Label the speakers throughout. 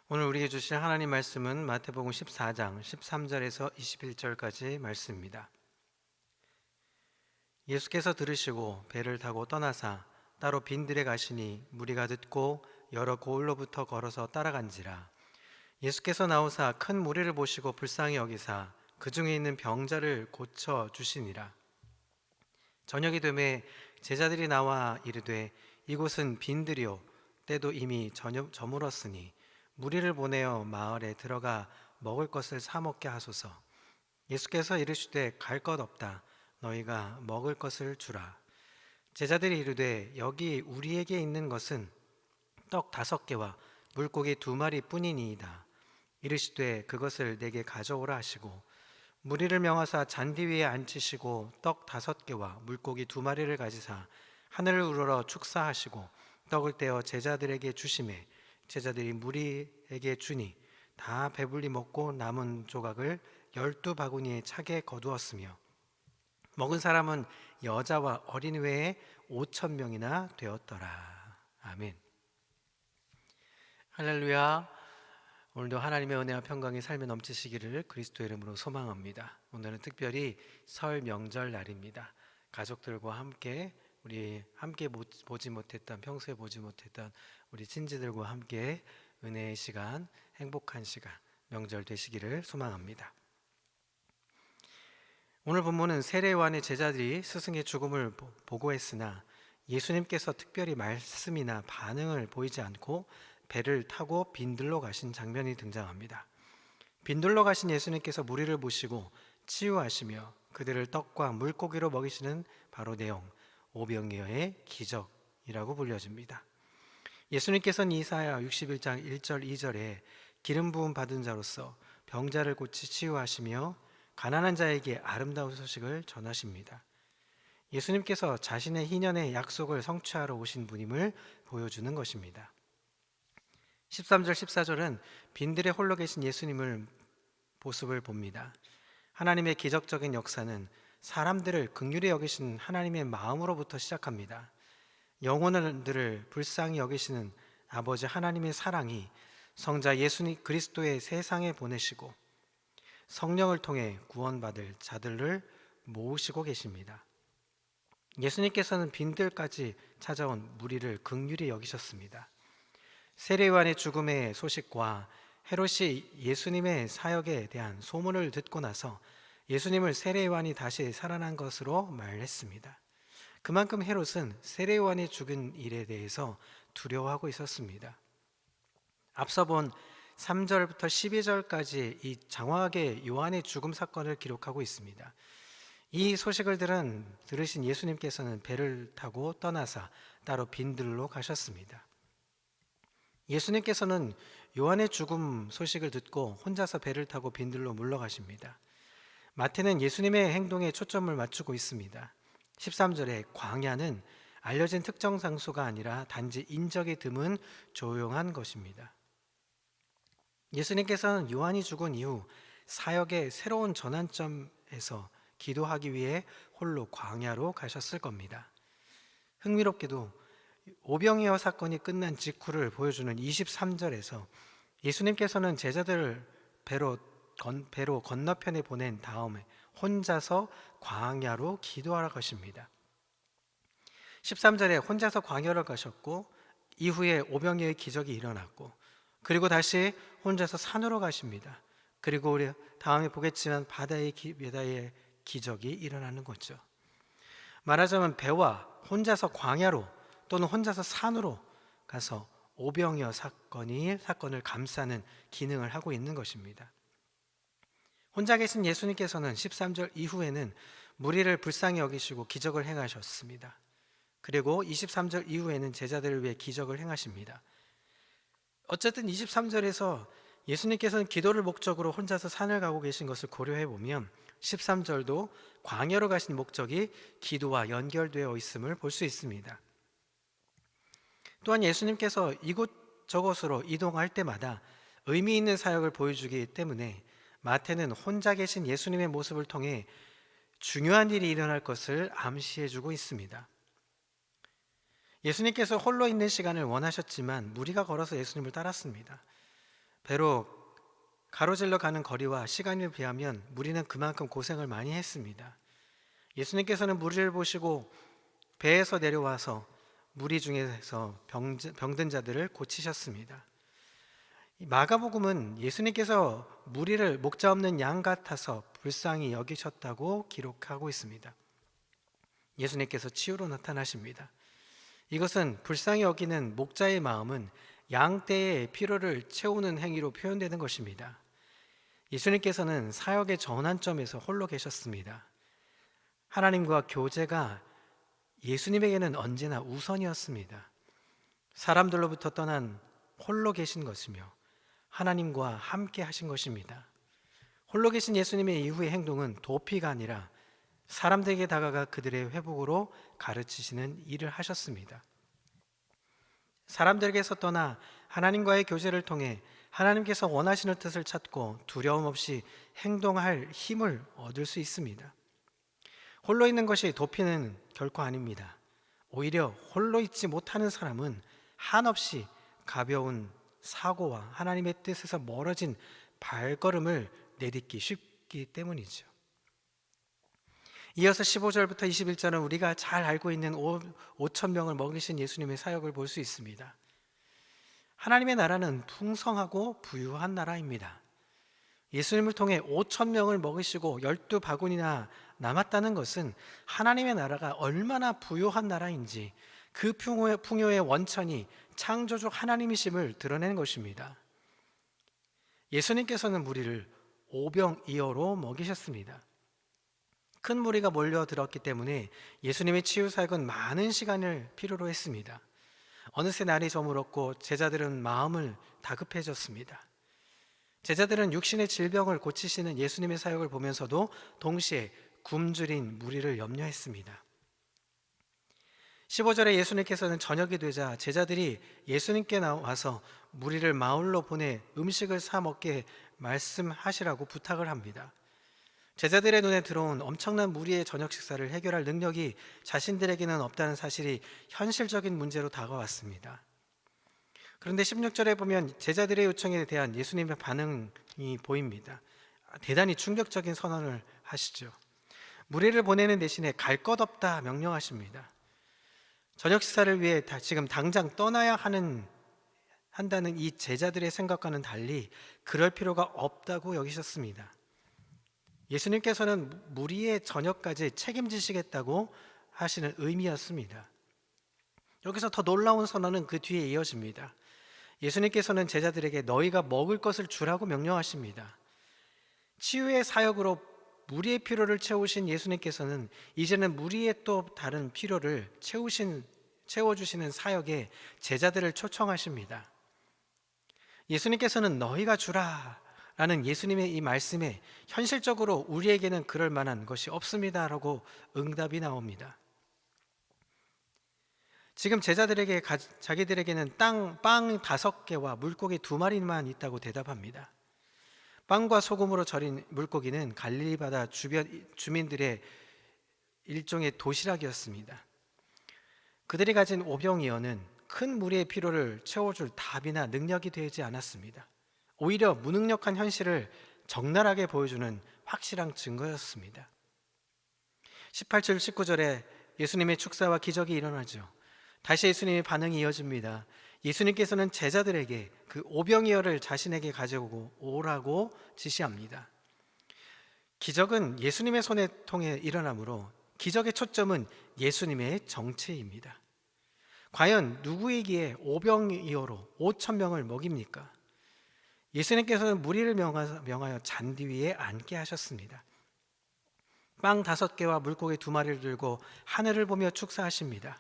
Speaker 1: 오늘 우리에게 주실 하나님 말씀은 마태복음 14장 13절에서 21절까지 말씀입니다. 예수께서 들으시고 배를 타고 떠나사 따로 빈들에 가시니 무리가 듣고 여러 고을로부터 걸어서 따라간지라. 예수께서 나오사 큰 무리를 보시고 불쌍히 여기사 그 중에 있는 병자를 고쳐 주시니라. 저녁이 되매 제자들이 나와 이르되 이곳은 빈들이요 때도 이미 저물었으니 무리를 보내어 마을에 들어가 먹을 것을 사 먹게 하소서. 예수께서 이르시되 갈 것 없다. 너희가 먹을 것을 주라. 제자들이 이르되 여기 우리에게 있는 것은 떡 5개와 물고기 2마리 뿐이니이다. 이르시되 그것을 내게 가져오라 하시고 무리를 명하사 잔디 위에 앉히시고 떡 5개와 물고기 2마리를 가지사 하늘을 우러러 축사하시고 떡을 떼어 제자들에게 주시매 제자들이 무리에게 주니 다 배불리 먹고 남은 조각을 12바구니에 차게 거두었으며 먹은 사람은 여자와 어린 외에 5,000명이나 되었더라. 아멘. 할렐루야. 오늘도 하나님의 은혜와 평강이 삶에 넘치시기를 그리스도의 이름으로 소망합니다. 오늘은 특별히 설 명절 날입니다. 가족들과 함께 우리 함께 보지 못했던 평소에 보지 못했던 우리 친지들과 함께 은혜의 시간, 행복한 시간, 명절 되시기를 소망합니다. 오늘 본문은 세례요한의 제자들이 스승의 죽음을 보고했으나 예수님께서 특별히 말씀이나 반응을 보이지 않고 배를 타고 빈들로 가신 장면이 등장합니다. 빈들로 가신 예수님께서 무리를 보시고 치유하시며 그들을 떡과 물고기로 먹이시는 바로 내용, 오병이어의 기적이라고 불려집니다. 예수님께서는 이사야 61장 1절 2절에 기름 부음 받은 자로서 병자를 고치 치유하시며 가난한 자에게 아름다운 소식을 전하십니다. 예수님께서 자신의 희년의 약속을 성취하러 오신 분임을 보여주는 것입니다. 13절 14절은 빈들에 홀로 계신 예수님을 모습을 봅니다. 하나님의 기적적인 역사는 사람들을 긍휼히 여기신 하나님의 마음으로부터 시작합니다. 영혼들을 불쌍히 여기시는 아버지 하나님의 사랑이 성자 예수 그리스도의 세상에 보내시고 성령을 통해 구원받을 자들을 모으시고 계십니다. 예수님께서는 빈들까지 찾아온 무리를 긍휼히 여기셨습니다. 세례요한의 죽음의 소식과 헤롯이 예수님의 사역에 대한 소문을 듣고 나서 예수님을 세례요한이 다시 살아난 것으로 말했습니다. 그만큼 헤롯은 세례요한이 죽은 일에 대해서 두려워하고 있었습니다. 앞서 본 3절부터 12절까지 이 장황하게 요한의 죽음 사건을 기록하고 있습니다. 이 소식을 들으신 예수님께서는 배를 타고 떠나사 따로 빈들로 가셨습니다. 예수님께서는 요한의 죽음 소식을 듣고 혼자서 배를 타고 빈들로 물러가십니다. 마태는 예수님의 행동에 초점을 맞추고 있습니다. 13절에 광야는 알려진 특정 장소가 아니라 단지 인적이 드문 조용한 것입니다. 예수님께서는 요한이 죽은 이후 사역의 새로운 전환점에서 기도하기 위해 홀로 광야로 가셨을 겁니다. 흥미롭게도 오병이어 사건이 끝난 직후를 보여주는 23절에서 예수님께서는 제자들을 배로 건너편에 보낸 다음에 혼자서 광야로 기도하러 가십니다. 13절에 혼자서 광야로 가셨고 이후에 오병이어의 기적이 일어났고 그리고 다시 혼자서 산으로 가십니다. 그리고 우리 다음에 보겠지만 바다의 기적이 일어나는 거죠. 말하자면 배와 혼자서 광야로 또는 혼자서 산으로 가서 오병이어 사건을 감싸는 기능을 하고 있는 것입니다. 혼자 계신 예수님께서는 13절 이후에는 무리를 불쌍히 여기시고 기적을 행하셨습니다. 그리고 23절 이후에는 제자들을 위해 기적을 행하십니다. 어쨌든 23절에서 예수님께서는 기도를 목적으로 혼자서 산을 가고 계신 것을 고려해 보면 13절도 광야로 가신 목적이 기도와 연결되어 있음을 볼 수 있습니다. 또한 예수님께서 이곳저곳으로 이동할 때마다 의미 있는 사역을 보여주기 때문에 마태는 혼자 계신 예수님의 모습을 통해 중요한 일이 일어날 것을 암시해주고 있습니다. 예수님께서 홀로 있는 시간을 원하셨지만 무리가 걸어서 예수님을 따랐습니다. 배로 가로질러 가는 거리와 시간에 비하면 무리는 그만큼 고생을 많이 했습니다. 예수님께서는 무리를 보시고 배에서 내려와서 무리 중에서 병든 자들을 고치셨습니다. 이 마가복음은 예수님께서 무리를 목자 없는 양 같아서 불쌍히 여기셨다고 기록하고 있습니다. 예수님께서 치유로 나타나십니다. 이것은 불쌍히 여기는 목자의 마음은 양떼의 피로를 채우는 행위로 표현되는 것입니다. 예수님께서는 사역의 전환점에서 홀로 계셨습니다. 하나님과 교제가 예수님에게는 언제나 우선이었습니다. 사람들로부터 떠난 홀로 계신 것이며 하나님과 함께 하신 것입니다. 홀로 계신 예수님의 이후의 행동은 도피가 아니라 사람들에게 다가가 그들의 회복으로 가르치시는 일을 하셨습니다. 사람들에게서 떠나 하나님과의 교제를 통해 하나님께서 원하시는 뜻을 찾고 두려움 없이 행동할 힘을 얻을 수 있습니다. 홀로 있는 것이 도피는 결코 아닙니다. 오히려 홀로 있지 못하는 사람은 한없이 가벼운 사고와 하나님의 뜻에서 멀어진 발걸음을 내딛기 쉽기 때문이죠. 이어서 15절부터 21절은 우리가 잘 알고 있는 5천 명을 먹이신 예수님의 사역을 볼 수 있습니다. 하나님의 나라는 풍성하고 부유한 나라입니다. 예수님을 통해 5천 명을 먹이시고 12바구니나 남았다는 것은 하나님의 나라가 얼마나 부유한 나라인지 그 풍요의 원천이 창조주 하나님이심을 드러내는 것입니다. 예수님께서는 무리를 오병이어로 먹이셨습니다. 큰 무리가 몰려들었기 때문에 예수님의 치유 사역은 많은 시간을 필요로 했습니다. 어느새 날이 저물었고 제자들은 마음을 다급해졌습니다. 제자들은 육신의 질병을 고치시는 예수님의 사역을 보면서도 동시에 굶주린 무리를 염려했습니다. 15절에 예수님께서는 저녁이 되자 제자들이 예수님께 나와서 무리를 마을로 보내 음식을 사 먹게 말씀하시라고 부탁을 합니다. 제자들의 눈에 들어온 엄청난 무리의 저녁 식사를 해결할 능력이 자신들에게는 없다는 사실이 현실적인 문제로 다가왔습니다. 그런데 16절에 보면 제자들의 요청에 대한 예수님의 반응이 보입니다. 대단히 충격적인 선언을 하시죠. 무리를 보내는 대신에 갈 것 없다 명령하십니다. 저녁 식사를 위해 지금 당장 떠나야 한다는 이 제자들의 생각과는 달리 그럴 필요가 없다고 여기셨습니다. 예수님께서는 무리의 저녁까지 책임지시겠다고 하시는 의미였습니다. 여기서 더 놀라운 선언은 그 뒤에 이어집니다. 예수님께서는 제자들에게 너희가 먹을 것을 주라고 명령하십니다. 치유의 사역으로 무리의 필요를 채우신 예수님께서는 이제는 무리의 또 다른 필요를 채워주시는 사역에 제자들을 초청하십니다. 예수님께서는 너희가 주라 라는 예수님의 이 말씀에 현실적으로 우리에게는 그럴 만한 것이 없습니다 라고 응답이 나옵니다. 지금 제자들에게 자기들에게는 빵 5개와 물고기 2마리만 있다고 대답합니다. 빵과 소금으로 절인 물고기는 갈릴리 바다 주변 주민들의 일종의 도시락이었습니다. 그들이 가진 오병이어는 큰 무리의 필요를 채워줄 답이나 능력이 되지 않았습니다. 오히려 무능력한 현실을 적나라하게 보여주는 확실한 증거였습니다. 18절 19절에 예수님의 축사와 기적이 일어나죠. 다시 예수님의 반응이 이어집니다. 예수님께서는 제자들에게 그 오병이어를 자신에게 가져오고 오라고 지시합니다. 기적은 예수님의 손에 통해 일어나므로 기적의 초점은 예수님의 정체입니다. 과연 누구이기에 오병이어로 5천 명을 먹입니까? 예수님께서는 무리를 명하여 잔디 위에 앉게 하셨습니다. 빵 5개와 물고기 2마리를 들고 하늘을 보며 축사하십니다.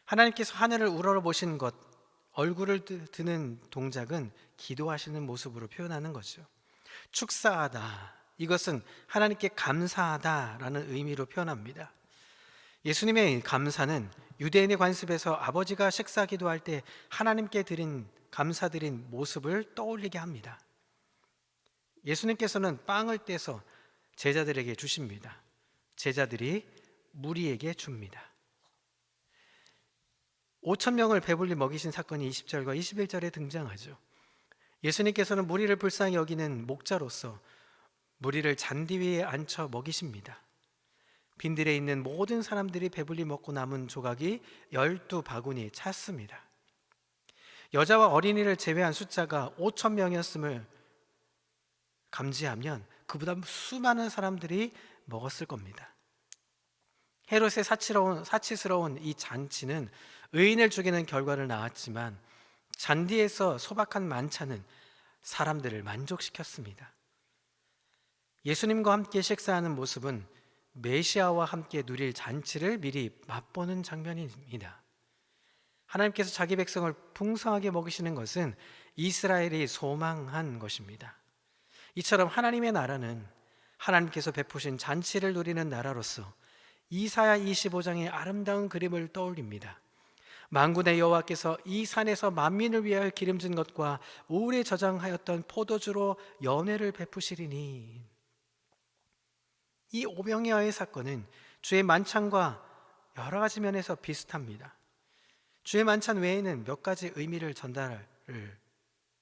Speaker 1: 하나님께서 하늘을 우러러보신 것, 얼굴을 드는 동작은 기도하시는 모습으로 표현하는 거죠. 축사하다, 이것은 하나님께 감사하다라는 의미로 표현합니다. 예수님의 감사는 유대인의 관습에서 아버지가 식사 기도할 때 하나님께 감사드린 모습을 떠올리게 합니다. 예수님께서는 빵을 떼서 제자들에게 주십니다. 제자들이 무리에게 줍니다. 5천 명을 배불리 먹이신 사건이 20절과 21절에 등장하죠. 예수님께서는 무리를 불쌍히 여기는 목자로서 무리를 잔디 위에 앉혀 먹이십니다. 빈들에 있는 모든 사람들이 배불리 먹고 남은 조각이 12바구니에 찼습니다. 여자와 어린이를 제외한 숫자가 5천 명이었음을 감지하면 그보다 수많은 사람들이 먹었을 겁니다. 헤롯의 사치스러운 이 잔치는 의인을 죽이는 결과를 낳았지만 잔디에서 소박한 만찬은 사람들을 만족시켰습니다. 예수님과 함께 식사하는 모습은 메시아와 함께 누릴 잔치를 미리 맛보는 장면입니다. 하나님께서 자기 백성을 풍성하게 먹이시는 것은 이스라엘이 소망한 것입니다. 이처럼 하나님의 나라는 하나님께서 베푸신 잔치를 누리는 나라로서 이사야 25장의 아름다운 그림을 떠올립니다. 만군의 여호와께서 이 산에서 만민을 위하여 기름진 것과 오래 저장하였던 포도주로 연회를 베푸시리니. 이 오병이어의 사건은 주의 만찬과 여러 가지 면에서 비슷합니다. 주의 만찬 외에는 몇 가지 의미를 전달을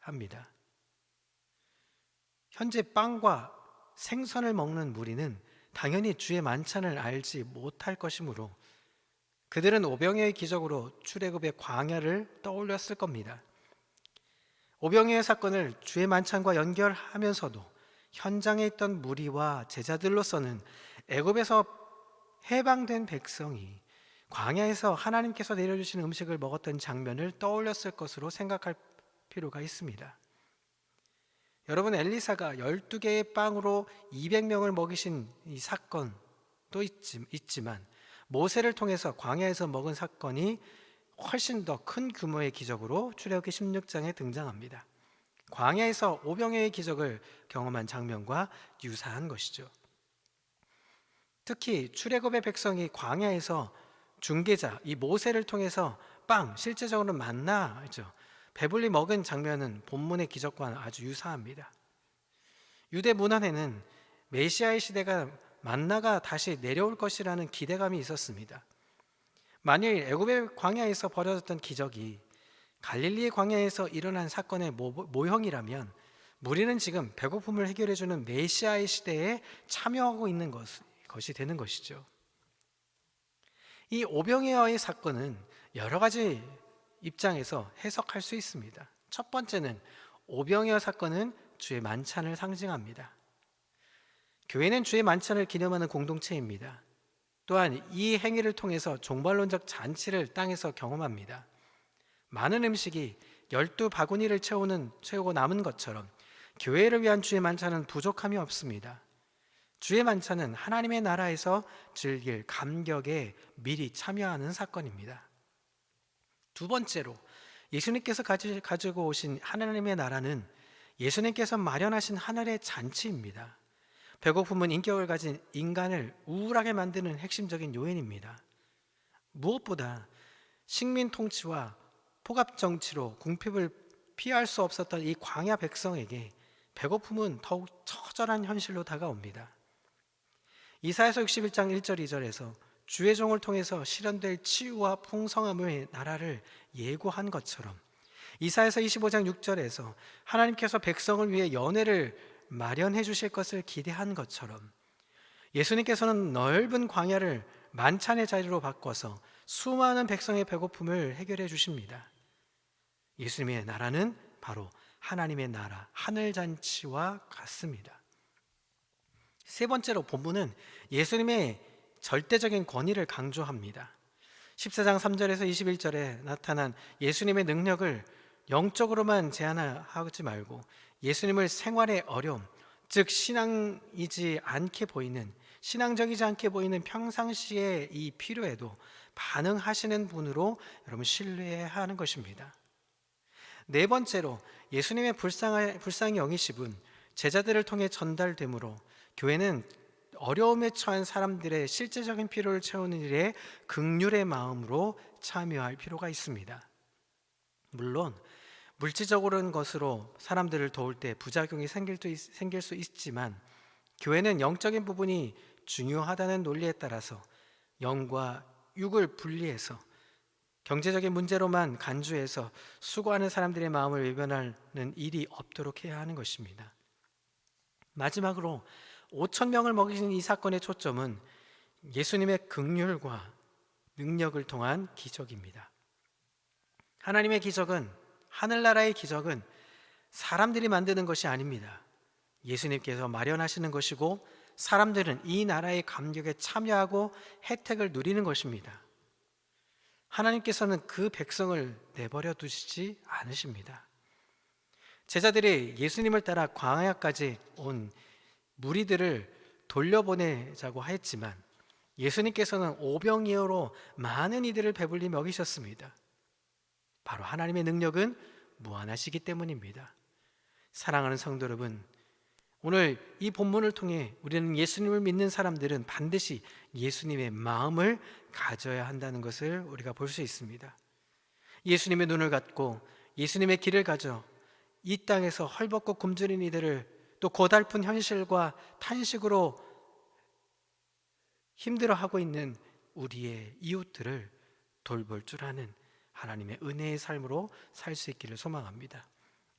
Speaker 1: 합니다. 현재 빵과 생선을 먹는 무리는 당연히 주의 만찬을 알지 못할 것이므로 그들은 오병이어의 기적으로 출애굽의 광야를 떠올렸을 겁니다. 오병이어의 사건을 주의 만찬과 연결하면서도 현장에 있던 무리와 제자들로서는 애굽에서 해방된 백성이 광야에서 하나님께서 내려주시는 음식을 먹었던 장면을 떠올렸을 것으로 생각할 필요가 있습니다. 여러분, 엘리사가 12개의 빵으로 200명을 먹이신 이 사건도 있지만 모세를 통해서 광야에서 먹은 사건이 훨씬 더 큰 규모의 기적으로 출애굽기 16장에 등장합니다. 광야에서 오병이어의 기적을 경험한 장면과 유사한 것이죠. 특히 출애굽의 백성이 광야에서 중개자 이 모세를 통해서 빵, 실제적으로 만나죠. 배불리 먹은 장면은 본문의 기적과 아주 유사합니다. 유대 문헌에는 메시아의 시대가 만나가 다시 내려올 것이라는 기대감이 있었습니다. 만일 애굽의 광야에서 벌어졌던 기적이 갈릴리의 광야에서 일어난 사건의 모형이라면 우리는 지금 배고픔을 해결해주는 메시아의 시대에 참여하고 있는 것이 되는 것이죠. 이 오병이어의 사건은 여러 가지 입장에서 해석할 수 있습니다. 첫 번째는 오병이어 사건은 주의 만찬을 상징합니다. 교회는 주의 만찬을 기념하는 공동체입니다. 또한 이 행위를 통해서 종말론적 잔치를 땅에서 경험합니다. 많은 음식이 12바구니를 채우고 남은 것처럼 교회를 위한 주의 만찬은 부족함이 없습니다. 주의 만찬은 하나님의 나라에서 즐길 감격에 미리 참여하는 사건입니다. 두 번째로 예수님께서 가지고 오신 하나님의 나라는 예수님께서 마련하신 하늘의 잔치입니다. 배고픔은 인격을 가진 인간을 우울하게 만드는 핵심적인 요인입니다. 무엇보다 식민 통치와 포갑 정치로 궁핍을 피할 수 없었던 이 광야 백성에게 배고픔은 더욱 처절한 현실로 다가옵니다. 이사야서 61장 1절 2절에서 주의 종을 통해서 실현될 치유와 풍성함의 나라를 예고한 것처럼 이사야서 25장 6절에서 하나님께서 백성을 위해 연회를 마련해 주실 것을 기대한 것처럼 예수님께서는 넓은 광야를 만찬의 자리로 바꿔서 수많은 백성의 배고픔을 해결해 주십니다. 예수님의 나라는 바로 하나님의 나라, 하늘잔치와 같습니다. 세 번째로 본문은 예수님의 절대적인 권위를 강조합니다. 14장 3절에서 21절에 나타난 예수님의 능력을 영적으로만 제한하지 말고 예수님을 생활의 어려움, 즉 신앙적이지 않게 보이는 평상시의 이 필요에도 반응하시는 분으로 여러분 신뢰해야 하는 것입니다. 네 번째로 예수님의 불쌍히 여기심은 제자들을 통해 전달되므로 교회는 어려움에 처한 사람들의 실제적인 필요를 채우는 일에 긍휼의 마음으로 참여할 필요가 있습니다. 물론 물질적으로는 것으로 사람들을 도울 때 부작용이 생길 수 있지만 교회는 영적인 부분이 중요하다는 논리에 따라서 영과 육을 분리해서 경제적인 문제로만 간주해서 수고하는 사람들의 마음을 외면하는 일이 없도록 해야 하는 것입니다. 마지막으로 5천 명을 먹이신 이 사건의 초점은 예수님의 긍휼과 능력을 통한 기적입니다. 하나님의 기적은, 하늘나라의 기적은 사람들이 만드는 것이 아닙니다. 예수님께서 마련하시는 것이고 사람들은 이 나라의 감격에 참여하고 혜택을 누리는 것입니다. 하나님께서는 그 백성을 내버려 두시지 않으십니다. 제자들이 예수님을 따라 광야까지 온 무리들을 돌려보내자고 했지만 예수님께서는 오병이어로 많은 이들을 배불리 먹이셨습니다. 바로 하나님의 능력은 무한하시기 때문입니다. 사랑하는 성도 여러분, 오늘 이 본문을 통해 우리는 예수님을 믿는 사람들은 반드시 예수님의 마음을 가져야 한다는 것을 우리가 볼 수 있습니다. 예수님의 눈을 갖고 예수님의 길을 가져 이 땅에서 헐벗고 굶주린 이들을, 또 고달픈 현실과 탄식으로 힘들어하고 있는 우리의 이웃들을 돌볼 줄 아는 하나님의 은혜의 삶으로 살 수 있기를 소망합니다.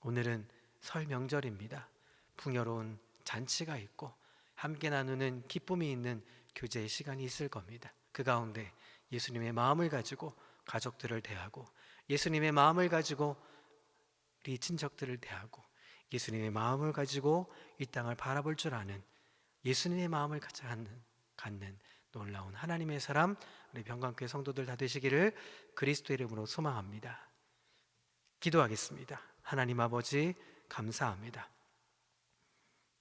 Speaker 1: 오늘은 설 명절입니다. 풍요로운 잔치가 있고 함께 나누는 기쁨이 있는 교제의 시간이 있을 겁니다. 그 가운데 예수님의 마음을 가지고 가족들을 대하고, 예수님의 마음을 가지고 우리 친척들을 대하고, 예수님의 마음을 가지고 이 땅을 바라볼 줄 아는, 예수님의 마음을 갖는 놀라운 하나님의 사람, 우리 병강교회 성도들 다 되시기를 그리스도의 이름으로 소망합니다. 기도하겠습니다. 하나님 아버지, 감사합니다.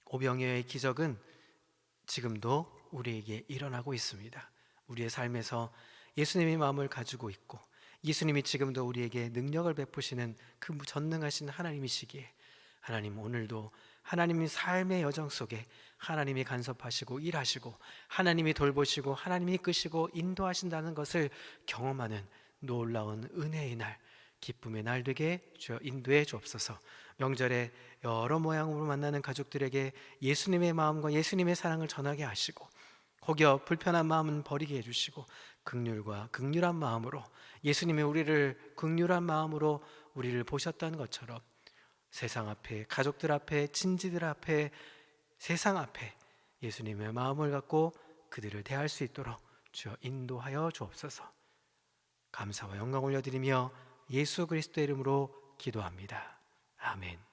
Speaker 1: 오병이어의 기적은 지금도 우리에게 일어나고 있습니다. 우리의 삶에서 예수님의 마음을 가지고 있고 예수님이 지금도 우리에게 능력을 베푸시는 그 전능하신 하나님이시기에, 하나님 오늘도 하나님의 삶의 여정 속에 하나님이 간섭하시고 일하시고 하나님이 돌보시고 하나님이 이끄시고 인도하신다는 것을 경험하는 놀라운 은혜의 날, 기쁨의 날 되게 주여 인도해 주옵소서. 명절에 여러 모양으로 만나는 가족들에게 예수님의 마음과 예수님의 사랑을 전하게 하시고, 혹여 불편한 마음은 버리게 해주시고 긍휼과 긍휼한 마음으로, 예수님이 우리를 긍휼한 마음으로 우리를 보셨다는 것처럼 세상 앞에, 가족들 앞에, 친지들 앞에, 세상 앞에 예수님의 마음을 갖고 그들을 대할 수 있도록 주여 인도하여 주옵소서. 감사와 영광 올려드리며 예수 그리스도의 이름으로 기도합니다. 아멘.